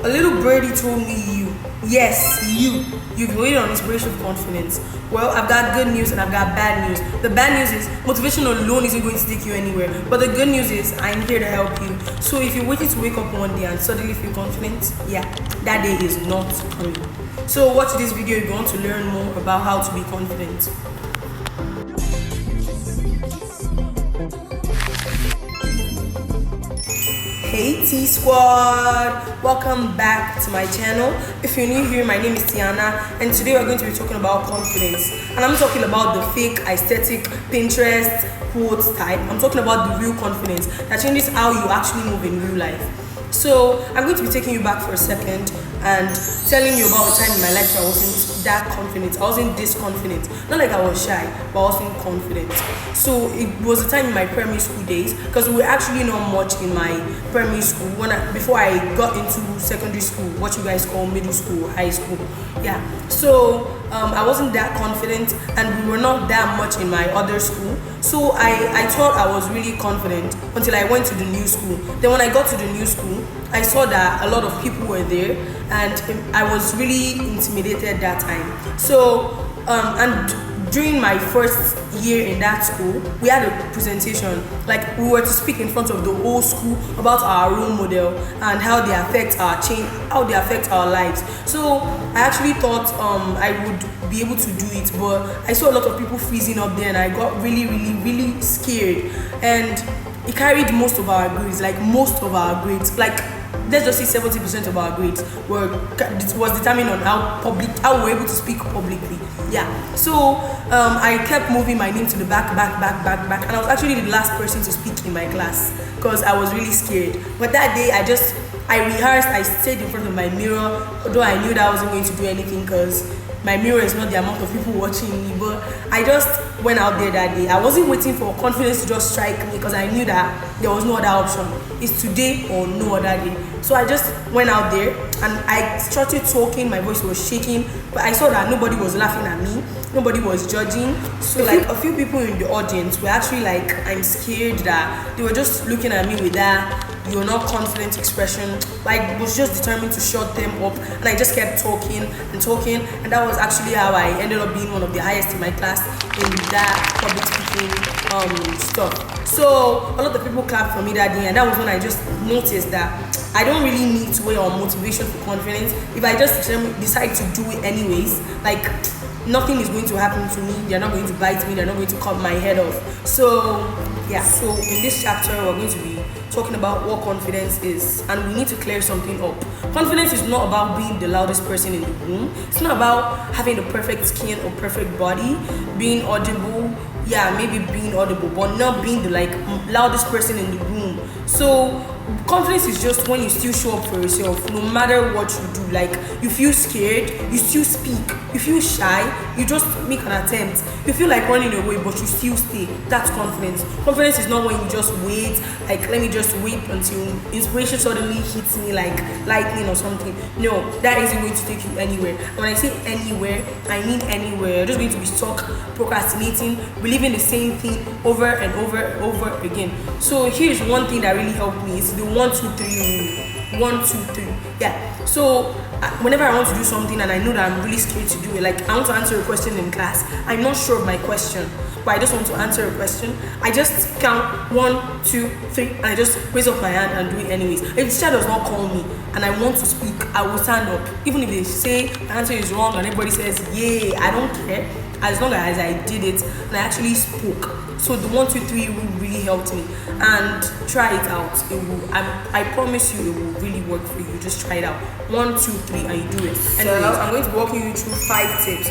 A little birdie told me you. Yes, you've been waiting on inspiration for confidence. Well, I've got good news and I've got bad news. The bad news is motivation alone isn't going to take you anywhere. But the good news is I'm here to help you. So if you're waiting to wake up one day and suddenly feel confident, yeah, that day is not coming. So watch this video if you want to learn more about how to be confident. Hey T Squad! Welcome back to my channel. If you're new here, my name is Tiana and today we're going to be talking about confidence. And I'm talking about the fake, aesthetic, Pinterest, quotes type. I'm talking about the real confidence that changes how you actually move in real life. So I'm going to be taking you back for a second and telling you about a time in my life where I wasn't that confident. I wasn't this confident. Not like I was shy, but I wasn't confident. So it was a time in my primary school days because we were actually not much in my primary school before I got into secondary school, what you guys call middle school, high school. Yeah. So I wasn't that confident and we were not that much in my other school. So I thought I was really confident until I went to the new school. Then when I got to the new school, I saw that a lot of people were there and I was really intimidated that time. So and during my first year in that school, we had a presentation, like we were to speak in front of the whole school about our role model and how they affect our change, how they affect our lives. So I actually thought I would be able to do it, but I saw a lot of people freezing up there and I got really scared. And it carried most of our grades, like let's just say 70% of our grades was determined on how we were able to speak publicly. Yeah. So I kept moving my name to the back, and I was actually the last person to speak in my class because I was really scared. But that day I rehearsed, I stayed in front of my mirror, although I knew that I wasn't going to do anything because my mirror is not the amount of people watching me. But I just went out there that day. I wasn't waiting for confidence to just strike me because I knew that there was no other option. It's today or no other day. So I just went out there and I started talking. My voice was shaking, but I saw that nobody was laughing at me, nobody was judging. So like a few people in the audience were actually like, I'm scared, that they were just looking at me with that you're not confident expression. Like was just determined to shut them up, and I just kept talking, and that was actually how I ended up being one of the highest in my class in that public speaking stuff. So a lot of people clapped for me that day, and that was when I just noticed that I don't really need to wait on motivation for confidence. If I just decide to do it anyways, like nothing is going to happen to me. They're not going to bite me. They're not going to cut my head off. So yeah. So in this chapter, we're going to be talking about what confidence is, and we need to clear something up. Confidence is not about being the loudest person in the room. It's not about having the perfect skin or perfect body, being audible. Yeah, maybe being audible, but not being the loudest person in the room. So confidence is just when you still show up for yourself, no matter what you do. Like you feel scared, you still speak. You feel shy, you just make an attempt. You feel like running away, but you still stay. That's confidence. Confidence is not when you just wait, like let me just wait until inspiration suddenly hits me like lightning or something. No, that isn't going to take you anywhere. And when I say anywhere, I mean anywhere. You're just going to be stuck, procrastinating, believing the same thing over and over again. So here's one thing that really helped me. It's the 1, 2, 3 rule. 1, 2, 3. Yeah. So whenever I want to do something and I know that I'm really scared to do it, like I want to answer a question in class, I'm not sure of my question, but I just want to answer a question, I just count 1, 2, 3 and I just raise up my hand and do it anyways. If the teacher does not call me and I want to speak, I will stand up. Even if they say the answer is wrong and everybody says yay, I don't care, as long as I did it and I actually spoke. So the 1, 2, 3 will really helped me, and try it out. It will. I promise you, it will really work for you. Just try it out. 1, 2, 3, and you do it. Anyways, I'm going to be walking you through 5 tips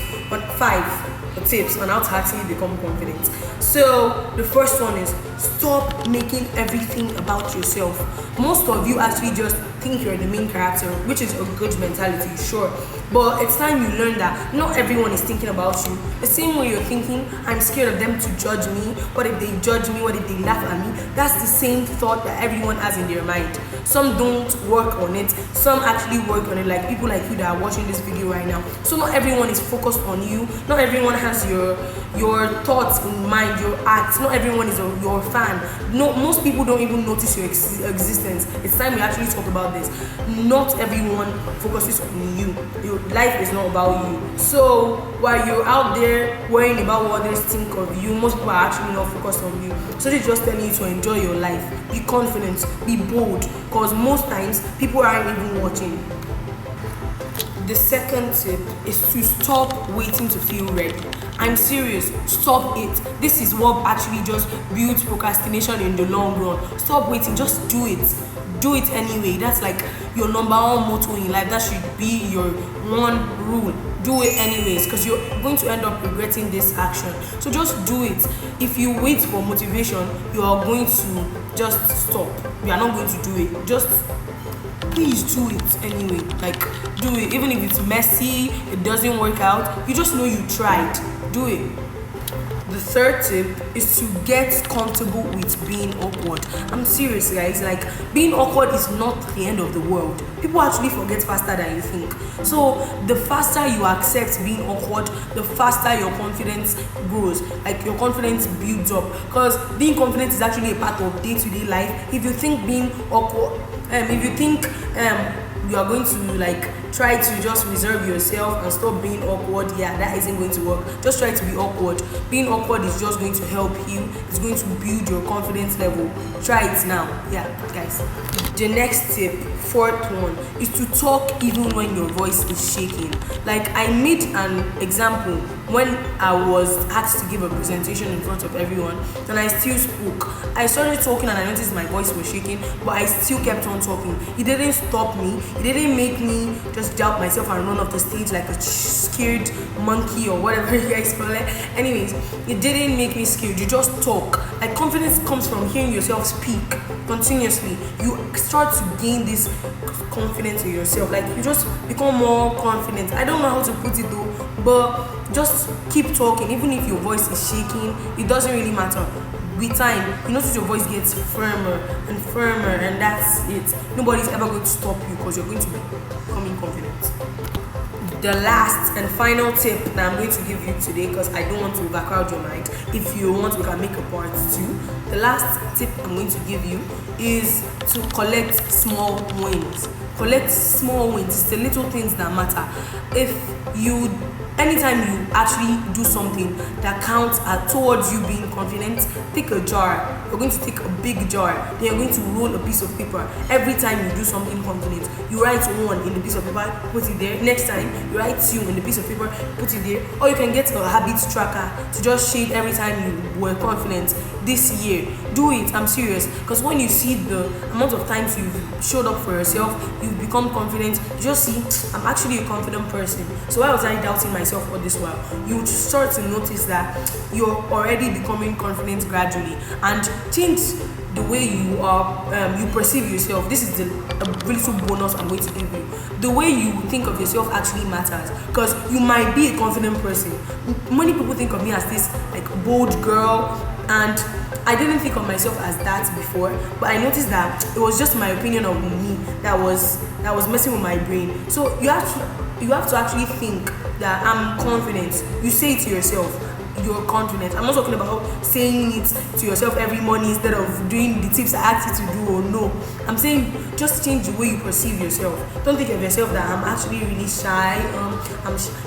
on how to actually become confident. So the first one is stop making everything about yourself. Most of you actually just think you're the main character, which is a good mentality, sure, but it's time you learn that not everyone is thinking about you the same way you're thinking. I'm scared of them to judge me. What if they judge me? What if they laugh at me? That's the same thought that everyone has in their mind. Some don't work on it, some actually work on it, like people like you that are watching this video right now. So not everyone is focused on you, not everyone has your thoughts in mind, your acts, not everyone is your fan. No, most people don't even notice your existence. It's time we actually talk about this. Not everyone focuses on you. Your life is not about you. So while you're out there worrying about what others think of you, most people are actually not focused on you. So they're just telling you to enjoy your life. Be confident, be bold, because most times people aren't even watching. The second tip is to stop waiting to feel ready. I'm serious, stop it. This is what actually just builds procrastination in the long run. Stop waiting, just do it. Do it anyway. That's like your number one motto in life. That should be your one rule. Do it anyways, because you're going to end up regretting this action. So just do it. If you wait for motivation, you are going to just stop. You are not going to do it. Just please do it anyway. Like, do it. Even if it's messy, it doesn't work out, you just know you tried. Do it. The third tip is to get comfortable with being awkward. I'm serious, guys. Like, being awkward is not the end of the world. People actually forget faster than you think. So the faster you accept being awkward, the faster your confidence grows. Like, your confidence builds up, because being confident is actually a part of day-to-day life. If you think being awkward, if you think you are going to like try to just reserve yourself and stop being awkward, yeah, that isn't going to work. Just try to be awkward. Being awkward is just going to help you. It's going to build your confidence level. Try it now. Yeah, guys. The next tip, fourth one, is to talk even when your voice is shaking. Like, I made an example when I was asked to give a presentation in front of everyone, and I still spoke. I started talking and I noticed my voice was shaking, but I still kept on talking. It didn't stop me. It didn't make me just doubt myself and run off the stage like a scared monkey or whatever you guys call it. Anyways, it didn't make me scared. You just talk. Like, confidence comes from hearing yourself speak continuously. You start to gain this confidence in yourself. Like, you just become more confident. I don't know how to put it though, but just keep talking. Even if your voice is shaking, it doesn't really matter. With time, you notice your voice gets firmer and firmer, and that's it. Nobody's ever going to stop you, because you're going to be becoming confident. The last and final tip that I'm going to give you today, because I don't want to overcrowd your mind. If you want, we can make a part 2. The last tip I'm going to give you is to collect small wins. Collect small wins. It's the little things that matter. Anytime you actually do something that counts towards you being confident, take a jar. You're going to take a big jar, then you're going to roll a piece of paper. Every time you do something confident, you write 1 in the piece of paper, put it there. Next time, you write 2 in the piece of paper, put it there. Or you can get a habit tracker to just shade every time you were confident this year. Do it, I'm serious. Because when you see the amount of times you've showed up for yourself, you've become confident, you just see, I'm actually a confident person. So why was I doubting myself all this while? You start to notice that you're already becoming confident gradually, and change the way you perceive yourself. This is a little bonus I'm going to give you. The way you think of yourself actually matters, because you might be a confident person. Many people think of me as this like bold girl, and I didn't think of myself as that before, but I noticed that it was just my opinion of me that was messing with my brain. So you have to actually think that I'm confident. You say it to yourself, you're confident. I'm not talking about saying it to yourself every morning instead of doing the tips I asked you to do or no. I'm saying just change the way you perceive yourself. Don't think of yourself that I'm actually really shy.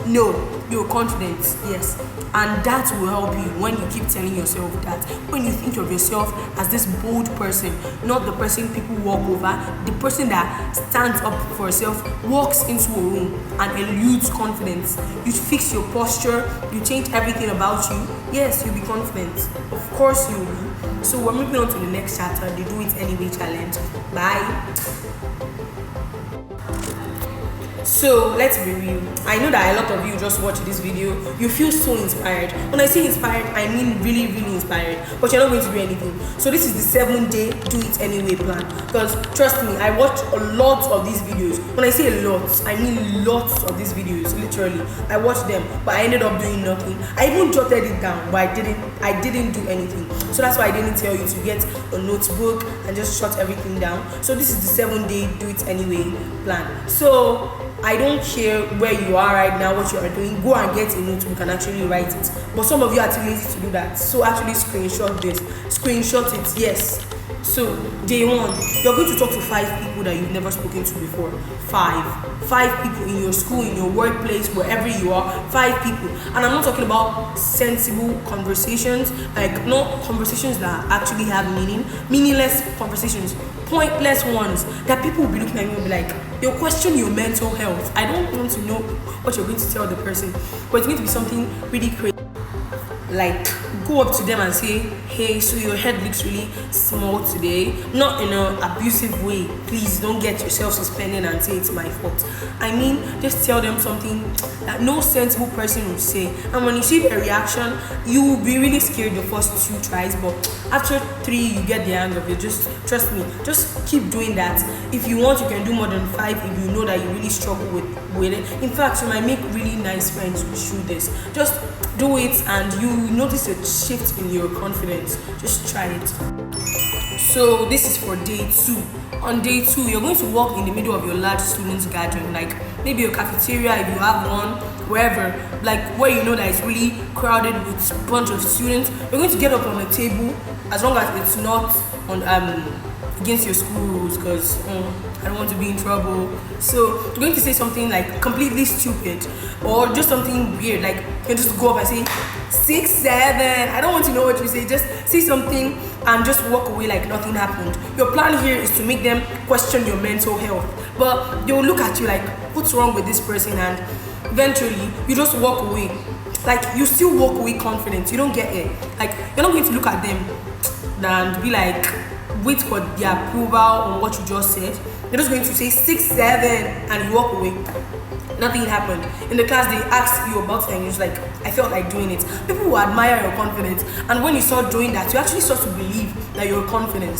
No, you're confident, yes. And that will help you when you keep telling yourself that. When you think of yourself as this bold person, not the person people walk over, the person that stands up for herself, walks into a room and eludes confidence. You fix your posture, you change everything about you. Yes, you'll be confident. Of course you will be. So we're moving on to the next chapter, the Do It Anyway challenge. Bye. So let's be real. I know that a lot of you just watch this video, you feel so inspired. When I say inspired, I mean really, really inspired. But you're not going to do anything. So this is the 7-day Do It Anyway plan. Because trust me, I watch a lot of these videos. When I say a lot, I mean lots of these videos, literally. I watched them, but I ended up doing nothing. I even jotted it down, but I didn't do anything. So that's why I didn't tell you to get a notebook and just shut everything down. So this is the 7-day Do It Anyway plan. So I don't care where you are right now, what you are doing. Go and get a notebook and actually write it. But some of you are too lazy to do that. So actually screenshot this. screenshot it. Yes. So day one, you're going to talk to 5 people that you've never spoken to before. Five people in your school, in your workplace, wherever you are. 5 people. And I'm not talking about sensible conversations, like not conversations that actually have meaning, meaningless conversations, pointless ones that people will be looking at you and be like, they'll question your mental health. I don't want to know what you're going to tell the person, but it's going to be something really crazy. Like, go up to them and say, hey, so your head looks really small today. Not in an abusive way. Please don't get yourself suspended and say it's my fault. I mean, just tell them something that no sensible person would say. And when you see a reaction, you will be really scared the first 2 tries, but after 3 you get the hang of it. Just trust me, just keep doing that. If you want, you can do more than 5 if you know that you really struggle with it. In fact, you might make really nice friends through this. Just do it and you notice a shift in your confidence. Just try it. So this is for day 2. On day 2, you're going to walk in the middle of your large students gathering, like maybe a cafeteria if you have one, wherever, like where you know that it's really crowded with a bunch of students. You're going to get up on a table, as long as it's not on against your school rules, because I don't want to be in trouble. So you're going to say something like completely stupid or just something weird, like you just go up and say 6, 7. I don't want to know what you say. Just say something and just walk away like nothing happened. Your plan here is to make them question your mental health, but they will look at you like, what's wrong with this person? And eventually you just walk away. Like, you still walk away confident. You don't get it. Like, you're not going to look at them and be like, wait for their approval on what you just said. You're just going to say 6, 7 and you walk away. Nothing happened. In the class, they asked you about it and you're just like, I felt like doing it. People will admire your confidence, and when you start doing that, you actually start to believe that you're confident.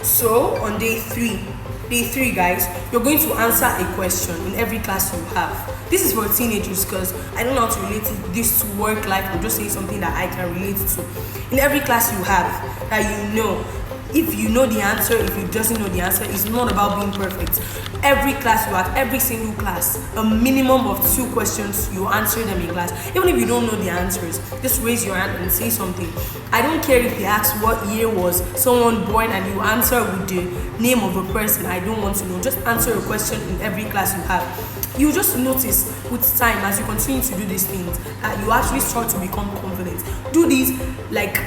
So on day 3 guys, you're going to answer a question in every class you have. This is for teenagers because I don't know how to relate this to work life. I'm just saying something that I can relate to. In every class you have that you know, if you know the answer, if you doesn't know the answer, it's not about being perfect. Every class you have, every single class, a minimum of 2 questions, you answer them in class. Even if you don't know the answers, just raise your hand and say something. I don't care if they ask what year was someone born and you answer with the name of a person. I don't want to know. Just answer a question in every class you have. You just notice with time, as you continue to do these things, that you actually start to become confident. Do these like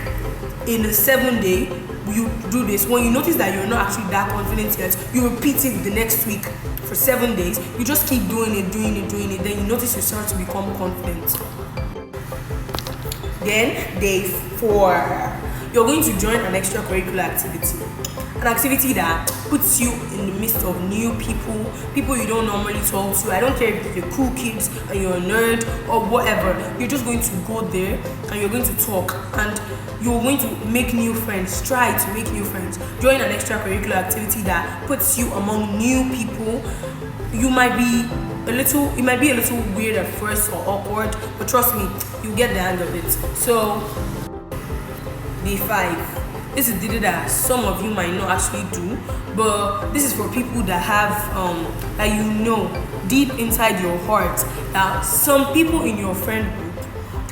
in a 7 day. You do this. When you notice that you're not actually that confident yet, you repeat it the next week for 7 days. You just keep doing it. Then you notice you start to become confident. Then day 4, you're going to join an extracurricular activity. An activity that puts you in the midst of new people you don't normally talk to. I don't care if you're cool kids and you're a nerd or whatever. You're just going to go there and you're going to talk and you're going to make new friends. Try to make new friends. Join an extracurricular activity that puts you among new people. It might be a little weird at first or awkward, but trust me, you get the hang of it. So day 5. This is the day that some of you might not actually do, but this is for people that have that you know deep inside your heart that some people in your friend group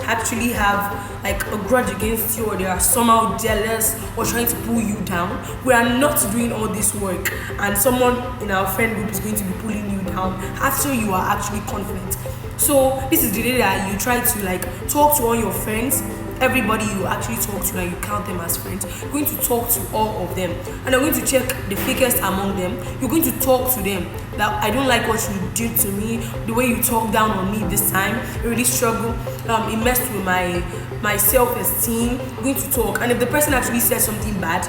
actually have like a grudge against you, or they are somehow jealous or trying to pull you down. We are not doing all this work, and someone in our friend group is going to be pulling you down after you are actually confident. So this is the day that you try to like talk to all your friends. Everybody you actually talk to, and you count them as friends, you're going to talk to all of them, and you're going to check the fakest among them. You're going to talk to them that I don't like what you did to me, the way you talked down on me this time. I really struggle. It messed with my self-esteem. You're going to talk, and if the person actually says something bad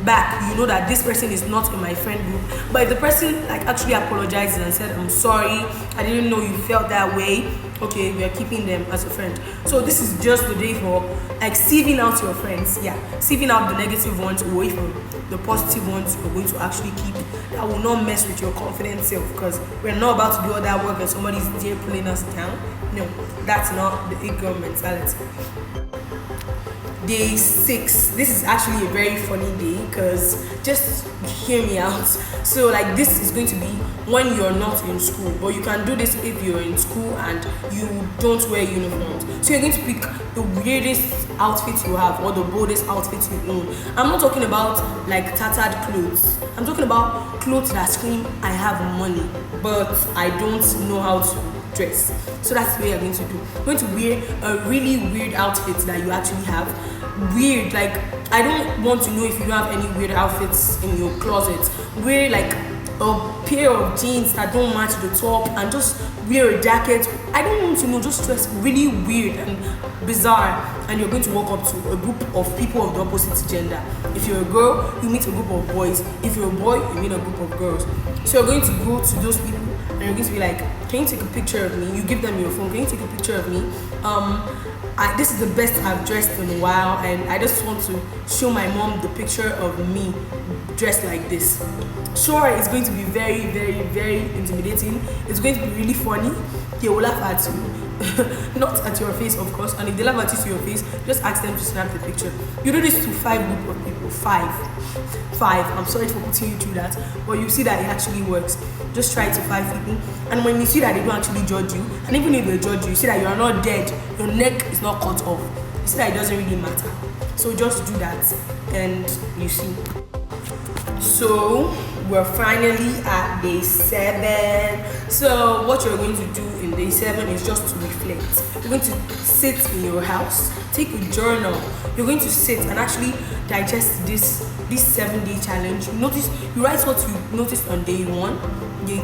back, you know that this person is not in my friend group. But if the person like actually apologizes and said, I'm sorry, I didn't know you felt that way, okay, we are keeping them as a friend. So this is just the day for like sieving out your friends. Sieving out the negative ones away from the positive ones you're going to actually keep, that will not mess with your confident self, because we're not about to do all that work and somebody's there pulling us down. No, that's not the girl mentality. day 6. This is actually a very funny day, because just hear me out. So like, this is going to be when you're not in school, but you can do this if you're in school and you don't wear uniforms. So you're going to pick the weirdest outfit you have, or the boldest outfit you own. I'm not talking about like tattered clothes. I'm talking about clothes that scream, I have money, but I don't know how to dress. So that's the way you're going to do. You're going to wear a really weird outfit that you actually have. Weird, like, I don't want to know if you don't have any weird outfits in your closet. Wear like a pair of jeans that don't match the top, and just wear a jacket. I don't want to know, just dress really weird and bizarre, and you're going to walk up to a group of people of the opposite gender. If you're a girl, you meet a group of boys. If you're a boy, you meet a group of girls. So you're going to go to those people and you're going to be like, can you take a picture of me? You give them your phone, can you take a picture of me? This is the best I've dressed in a while, and I just want to show my mom the picture of me dressed like this. Sure, it's going to be very, very, very intimidating. It's going to be really funny. They will laugh at you. Not at your face, of course. And if they laugh at you to your face, just ask them to snap the picture. You do this to 5 group of people. Five. I'm sorry for putting you through that, but you see that it actually works. Just try it to 5 people, and when you see that they don't actually judge you, and even if they judge you, you see that you are not dead, your neck is not cut off, you see that it doesn't really matter. So just do that, and you see. So we're finally at day 7. So what you're going to do in day 7 is just to reflect. You're going to sit in your house, take a journal. You're going to sit and actually digest this 7-day challenge. You write what you noticed on day 1, day 2,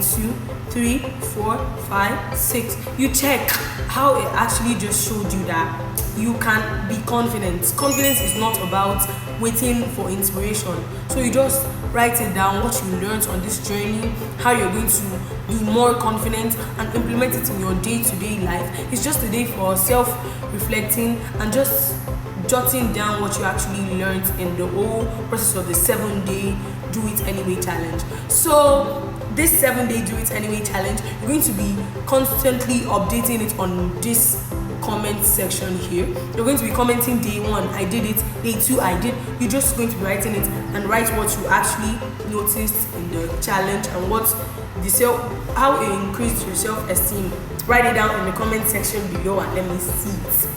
3, 4, 5, 6. You check how it actually just showed you that you can be confident. Confidence is not about waiting for inspiration. So you just write it down, what you learned on this journey, how you're going to be more confident and implement it in your day-to-day life. It's just a day for self-reflecting and just jotting down what you actually learned in the whole process of the 7-day Do It Anyway challenge. So this 7-day Do It Anyway challenge, you're going to be constantly updating it on this comment section here. You're going to be commenting day 1, I did it, day 2, I did. You're just going to be writing it and write what you actually noticed in the challenge and how it increased your self-esteem. Write it down in the comment section below and let me see it.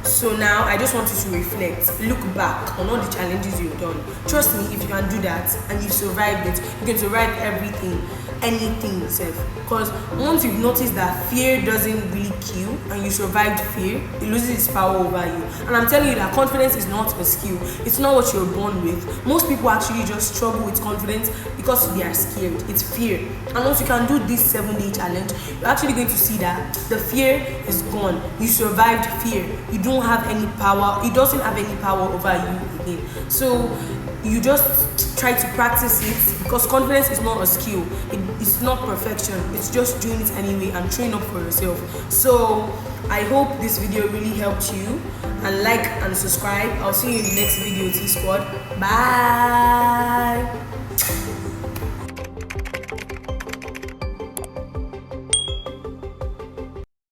So now I just want you to reflect, look back on all the challenges you've done. Trust me, if you can do that and you've survived it, you can survive everything, anything yourself. Because once you've noticed that fear doesn't really kill and you survived fear, it loses its power over you. And I'm telling you that confidence is not a skill. It's not what you're born with. Most people actually just struggle with confidence because they are scared. It's fear. And once you can do this 7-day challenge, you're actually going to see that the fear is gone. You survived fear. You don't have any power. It doesn't have any power over you again. So you just try to practice it, because confidence is not a skill. It's not perfection. It's just doing it anyway and train up for yourself. So I hope this video really helped you, and like and subscribe. I'll see you in the next video, T Squad. Bye.